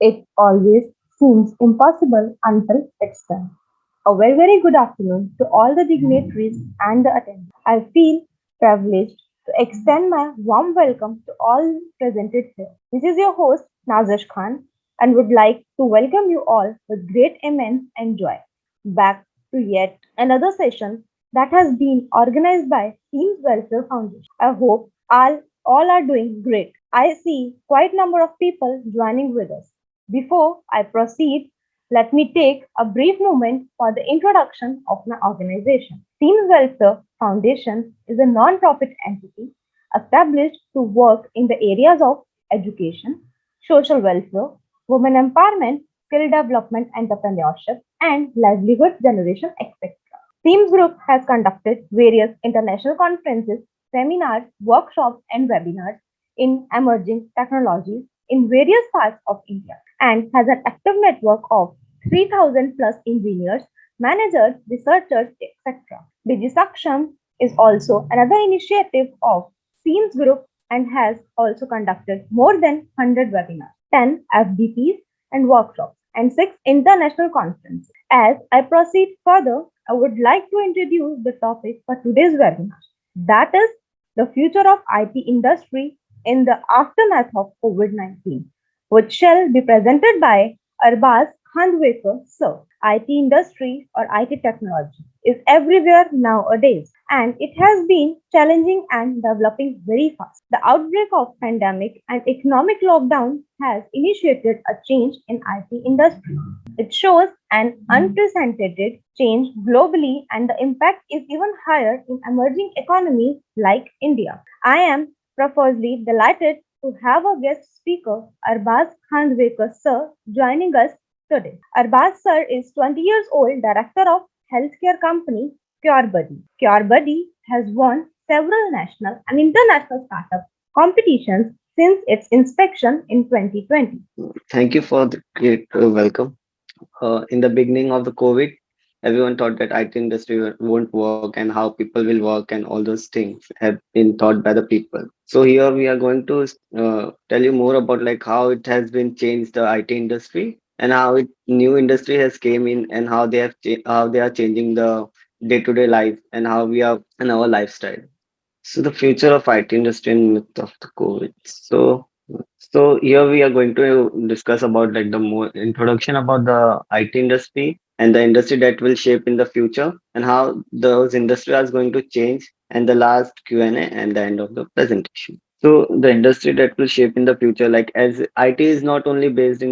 It always seems impossible until it's done. A very good afternoon to all the dignitaries and the attendees. I feel privileged to extend my warm welcome to all presented here. This is your host, Nazish Khan, and would like to welcome you all with great immense and joy back to yet another session that has been organized by Teams Welfare Foundation. I hope all are doing great. I see quite number of people joining with us. Before I proceed, let me take a brief moment for the introduction of my organization. Teams Welfare Foundation is a non-profit entity established to work in the areas of education, social welfare, women empowerment, skill development, entrepreneurship, and livelihood generation, etc. Teams Group has conducted various international conferences, seminars, workshops, and webinars in emerging technologies in various parts of India and has an active network of 3,000 plus engineers, managers, researchers, etc. DigiSaksham is also another initiative of SEMS Group and has also conducted more than 100 webinars, 10 FDPs and workshops, and 6 international conferences. As I proceed further, I would like to introduce the topic for today's webinar. That is the future of IT industry in the aftermath of COVID-19, which shall be presented by Arbaaz Kadwekar, sir. IT industry or IT technology is everywhere nowadays and it has been challenging and developing very fast. The outbreak of pandemic and economic lockdown has initiated a change in IT industry. It shows an unprecedented change globally and the impact is even higher in emerging economies like India. I am profusely delighted to have a guest speaker, Arbaaz Khandwekar sir, joining us today. Arbaaz sir is 20 years old, director of healthcare company CureBuddy. CureBuddy has won several national and international startup competitions since its inspection in 2020. Thank you for the great welcome. In the beginning of the COVID, everyone thought that IT industry won't work and how people will work and all those things have been thought by the people. So here we are going to tell you more about like how it has been changed the IT industry and how new industry has came in and how how they are changing the day-to-day life and how we are in our lifestyle. So the future of IT industry in midst of the COVID. So here we are going to discuss about like the more introduction about the IT industry and the industry that will shape in the future and how those industry are going to change and the last Q&A and the end of the presentation. So the industry that will shape in the future, like as IT is not only based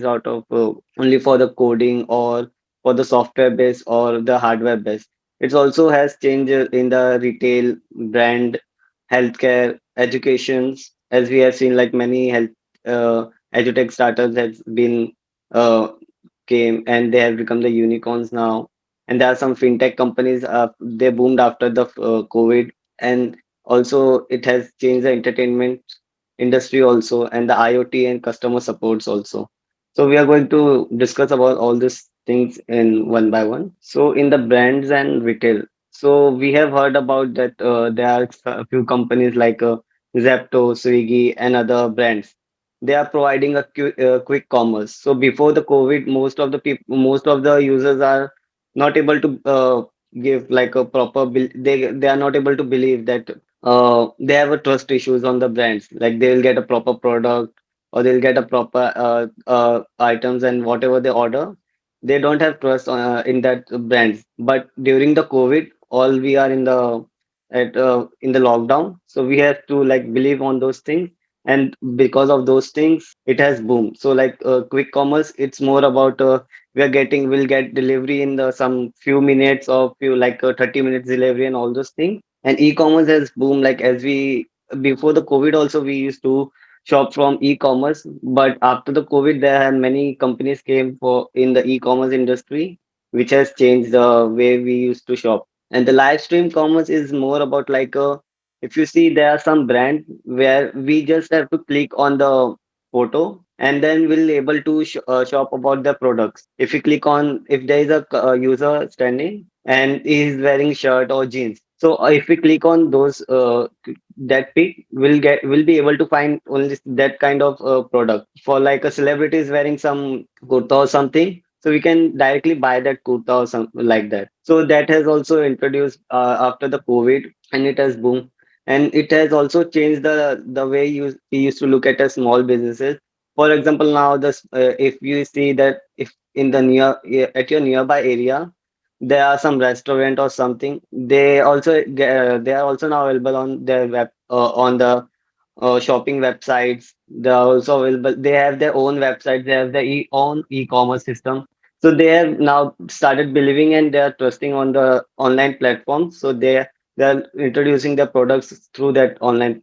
out of only for the coding or for the software base or the hardware base. It also has changed in the retail, brand, healthcare, educations, as we have seen like many health edutech startups has been uh, came and they have become the unicorns now. And there are some fintech companies they boomed after the COVID, and also it has changed the entertainment industry also and the IoT and customer supports also. So we are going to discuss about all these things in one by one. So in the brands and retail, so we have heard about that there are a few companies like Zepto, Swiggy, and other brands. They are providing a quick commerce. So before the COVID, most of the users are not able to give like a proper bill. They are not able to believe that they have a trust issues on the brands. Like they will get a proper product or they'll get a proper items and whatever they order, they don't have trust in that brands. But during the COVID, all we are in the lockdown, so we have to like believe on those things, and because of those things it has boomed. So like quick commerce, it's more about we'll get delivery in the some few minutes or few like 30 minutes delivery and all those things. And e-commerce has boomed, like as we before the COVID also we used to shop from e-commerce, but after the COVID there are many companies came for in the e-commerce industry, which has changed the way we used to shop. And the live stream commerce is more about like if you see there are some brand where we just have to click on the photo and then we'll able to shop about the products. If you click on, if there is a user standing and he is wearing shirt or jeans, So if we click on those that pic, we'll be able to find only that kind of product. For like a celebrity is wearing some kurta or something, so we can directly buy that kurta or something like that. So that has also introduced after the COVID, and it has boomed, and it has also changed the way we used to look at a small businesses. For example, now this if you see that if in the near at your nearby area there are some restaurant or something, they are also now available on their web on the shopping websites. They are also available. They have their own website. They have their own e-commerce system. So they have now started believing and they are trusting on the online platforms. So they are introducing their products through that online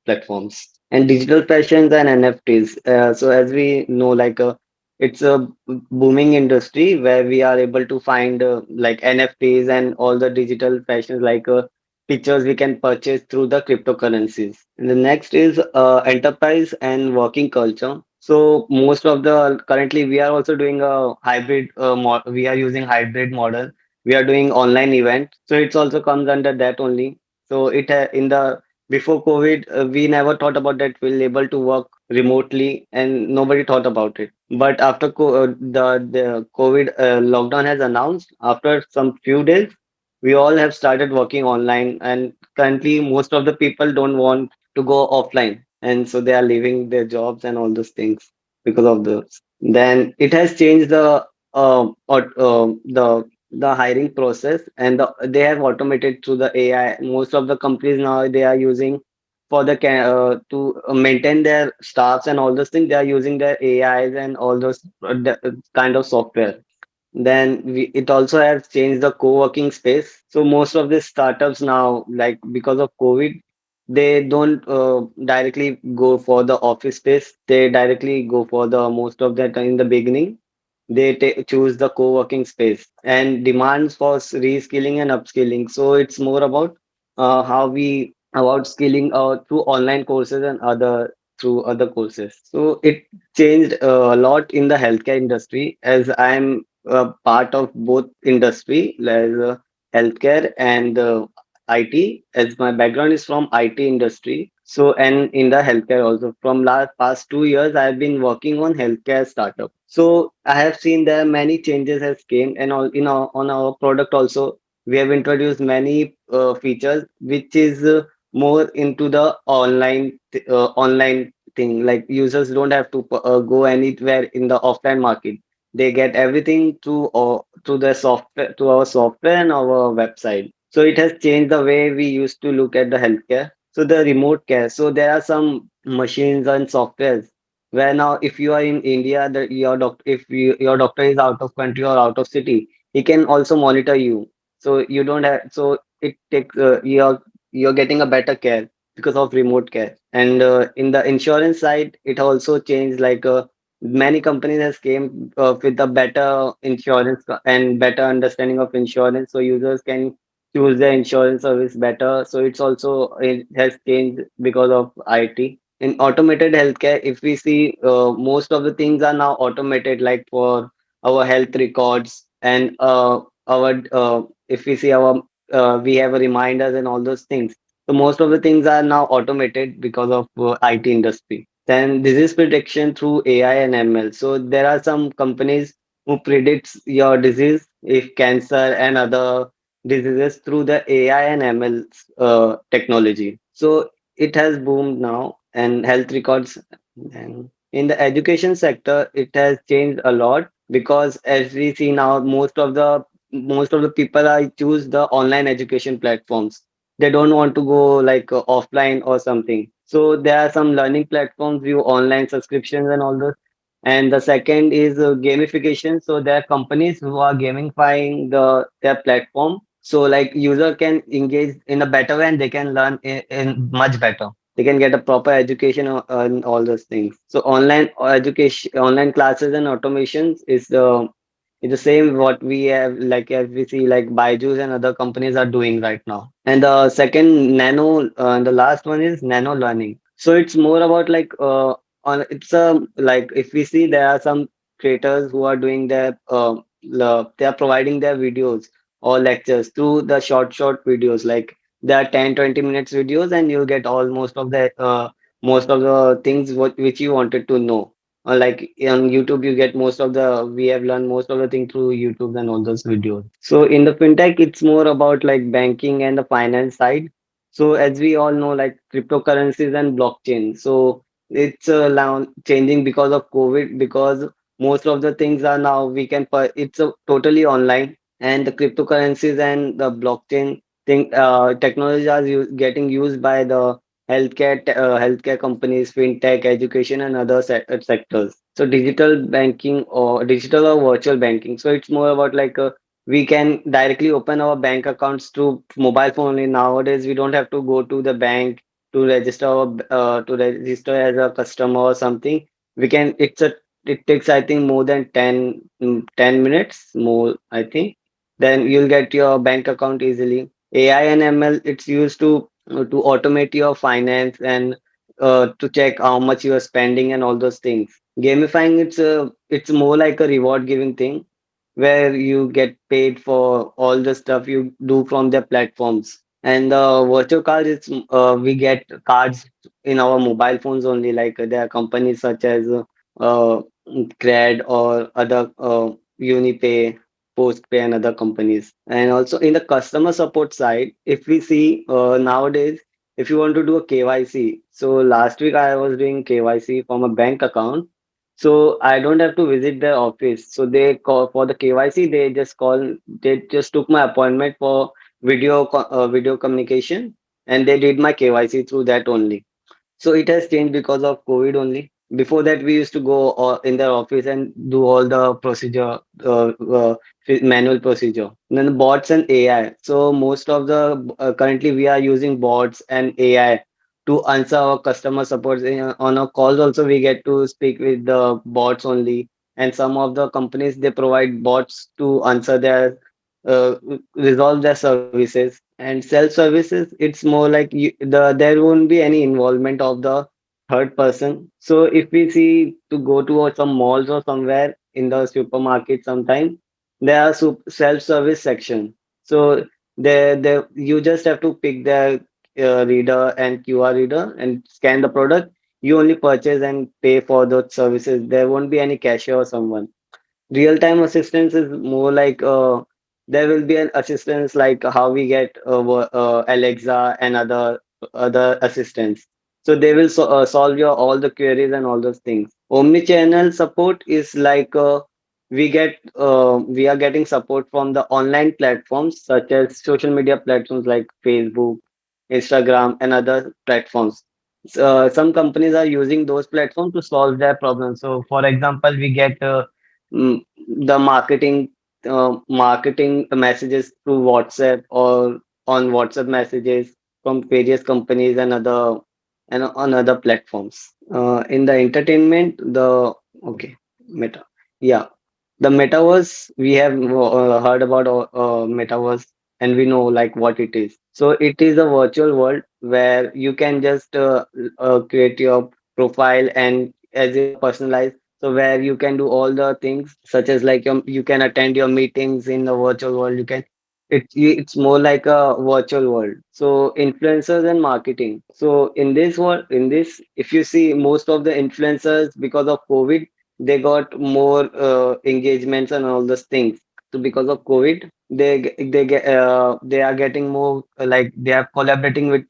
platforms. And digital fashions and NFTs. So as we know, like it's a booming industry where we are able to find like NFTs and all the digital fashions like pictures we can purchase through the cryptocurrencies. And the next is enterprise and working culture. So most of the currently we are also doing a hybrid we are using hybrid model. We are doing online event. So it's also comes under that only. So it in the before COVID, we never thought about that we'll able to work remotely and nobody thought about it. But after the COVID lockdown has announced, after some few days, we all have started working online, and currently most of the people don't want to go offline, and so they are leaving their jobs and all those things because of this. Then it has changed the hiring process, and they have automated through the AI. Most of the companies now they are using for the to maintain their staffs and all those things. They are using their AIs and all those kind of software. Then it also has changed the co-working space. So most of the startups now, like because of COVID, they don't directly go for the office space. They directly go for the most of that in the beginning. They choose the co-working space and demands for reskilling and upskilling. So it's more about how we about skilling through online courses and other through other courses. So it changed a lot in the healthcare industry as I'm part of both industry, as healthcare and IT. As my background is from IT industry, so and in the healthcare also. From last past 2 years, I have been working on healthcare startup. So I have seen there many changes has came, and all in our on our product also we have introduced many features which is more into the online thing. Like users don't have to go anywhere in the offline market. They get everything through the software, to our software and our website. So it has changed the way we used to look at the healthcare. So the remote care. So there are some machines and softwares where now if you are in India, your doctor, if your doctor is out of country or out of city, he can also monitor you. So you don't have. So it takes you're getting a better care because of remote care. And in the insurance side, it also changed. Like many companies has came with a better insurance and better understanding of insurance, so users can choose their insurance service better. So it has changed because of IT. In automated healthcare, if we see most of the things are now automated, like for our health records and our if we see our we have a reminders and all those things. So most of the things are now automated because of IT industry. Then disease prediction through AI and ML. So there are some companies who predicts your disease, if cancer and other diseases, through the AI and ML technology. So it has boomed now, and health records. And in the education sector, it has changed a lot because as we see now, most of the people are choose the online education platforms. They don't want to go like offline or something. So there are some learning platforms, view online subscriptions and all those. And the second is gamification. So there are companies who are gamifying their platform. So like user can engage in a better way and they can learn in much better. They can get a proper education and all those things. So online education, online classes and automations is the same what we have, like as we see like Byju's and other companies are doing right now. And the second the last one is nano learning. So it's more about like it's like if we see there are some creators who are doing their they are providing their videos or lectures through the short videos. Like there are 10-20 minutes videos, and you'll get all most of the things which you wanted to know. Or like on YouTube, you get most of the we have learned most of the thing through YouTube and all those videos. So in the fintech, it's more about like banking and the finance side. So as we all know, like cryptocurrencies and blockchain. So it's now changing because of COVID, because most of the things are now it's totally online, and the cryptocurrencies and the blockchain thing technology are getting used by the healthcare companies, fintech, education, and other sectors. So digital banking or digital or virtual banking. So it's more about like we can directly open our bank accounts through mobile phone only. Nowadays, we don't have to go to the bank to register as a customer or something. We can. It takes, I think, more than 10 minutes more, I think. Then you'll get your bank account easily. AI and ML, it's used to automate your finance and to check how much you are spending and all those things. Gamifying, it's more like a reward giving thing where you get paid for all the stuff you do from their platforms. And the virtual cards, we get cards in our mobile phones only. Like there are companies such as uh, Cred or other Unipay, Postpay, and other companies. And also in the customer support side, if we see nowadays, if you want to do a KYC, so last week I was doing KYC from a bank account, so I don't have to visit their office. So they call for the KYC. They just took my appointment for video communication, and they did my KYC through that only. So it has changed because of COVID only. Before that, we used to go in their office and do all the manual procedure. And then the bots and AI. So most of the currently we are using bots and AI to answer our customer support. On our calls also, we get to speak with the bots only. And some of the companies, they provide bots to answer uh, resolve their services. And self services, it's more like there won't be any involvement of the third person. So if we see to go to some malls or somewhere in the supermarket sometime, there are self service section. So there you just have to pick the reader and QR reader and scan the product. You only purchase and pay for those services. There won't be any cashier or someone. Real-time assistance is more like there will be an assistance like how we get Alexa and other assistants. So they will solve your all the queries and all those things. Omnichannel support is like we are getting support from the online platforms such as social media platforms like Facebook, Instagram, and other platforms. Some companies are using those platforms to solve their problems. So, for example, we get mm, the marketing messages through WhatsApp or on WhatsApp messages from various companies and on other platforms. In the entertainment, the okay, Meta, yeah, the metaverse, we have heard about metaverse, and we know like what it is. So it is a virtual world where you can just create your profile and as your personalized, so where you can do all the things such as like you can attend your meetings in the virtual world. It's more like a virtual world. So influencers and marketing. So in this world, if you see most of the influencers, because of COVID, they got more engagements and all those things. So because of COVID, they are getting more like they are collaborating with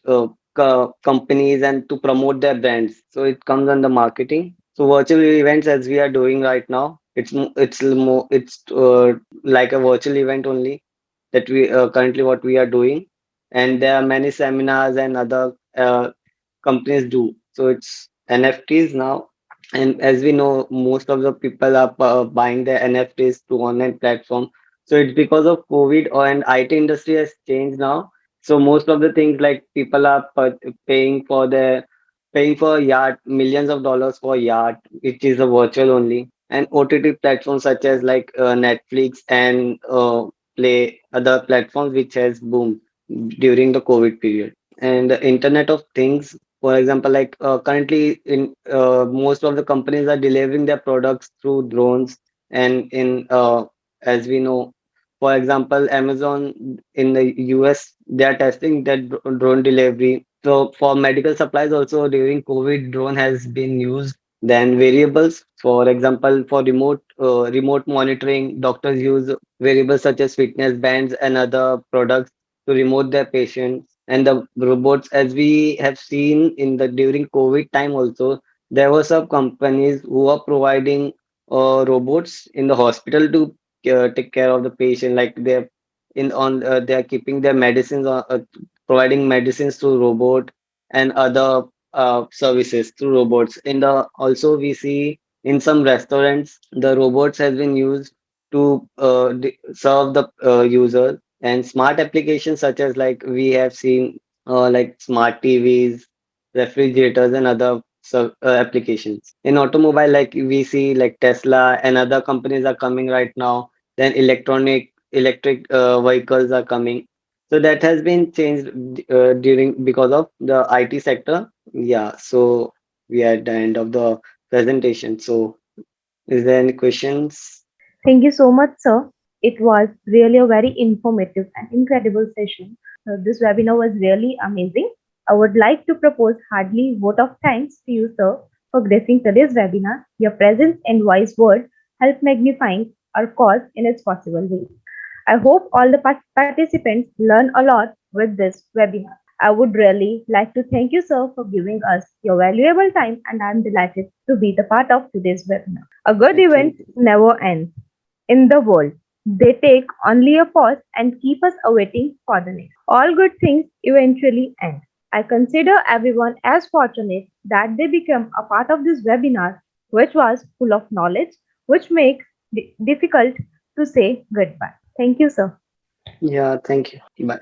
companies and to promote their brands. So it comes under marketing. So virtual events, as we are doing right now, it's like a virtual event only that we currently what we are doing, and there are many seminars and other companies do. So it's NFTs now, and as we know, most of the people are buying their NFTs to online platform. So it's because of COVID, and IT industry has changed now. So most of the things like people are paying for yacht, millions of dollars for yacht, which is a virtual only, and OTT platforms such as like Netflix and Play, other platforms which has boomed during the COVID period. And the Internet of Things, for example, like currently in most of the companies are delivering their products through drones, and in as we know. For example, Amazon in the US, they are testing that drone delivery. So for medical supplies also during COVID, drone has been used. Then variables, for example, for remote monitoring, doctors use variables such as fitness bands and other products to remote their patients. And the robots, as we have seen in the during COVID time also, there were some companies who are providing robots in the hospital to take care of the patient. Like they're in on they are keeping their medicines on providing medicines to robot and other services through robots. In the also we see in some restaurants the robots has been used to serve the user, and smart applications such as like we have seen like smart TVs, refrigerators, and other applications. In automobile, like we see like Tesla and other companies are coming right now. Then electric vehicles are coming. So that has been changed during because of the IT sector. Yeah. So we are at the end of the presentation. So is there any questions? Thank you so much, sir. It was really a very informative and incredible session. This webinar was really amazing. I would like to propose hardly vote of thanks to you, sir, for gracing today's webinar. Your presence and wise word help magnifying our cause in its possible way. I hope all the participants learn a lot with this webinar. I would really like to thank you, sir, for giving us your valuable time, and I'm delighted to be the part of today's webinar. A good Yeah, event thank you. never ends in the world. They take only a pause and keep us awaiting for the next. All good things eventually end. I consider everyone as fortunate that they become a part of this webinar, which was full of knowledge, which makes it difficult to say goodbye. Thank you, sir. Yeah, thank you. Bye.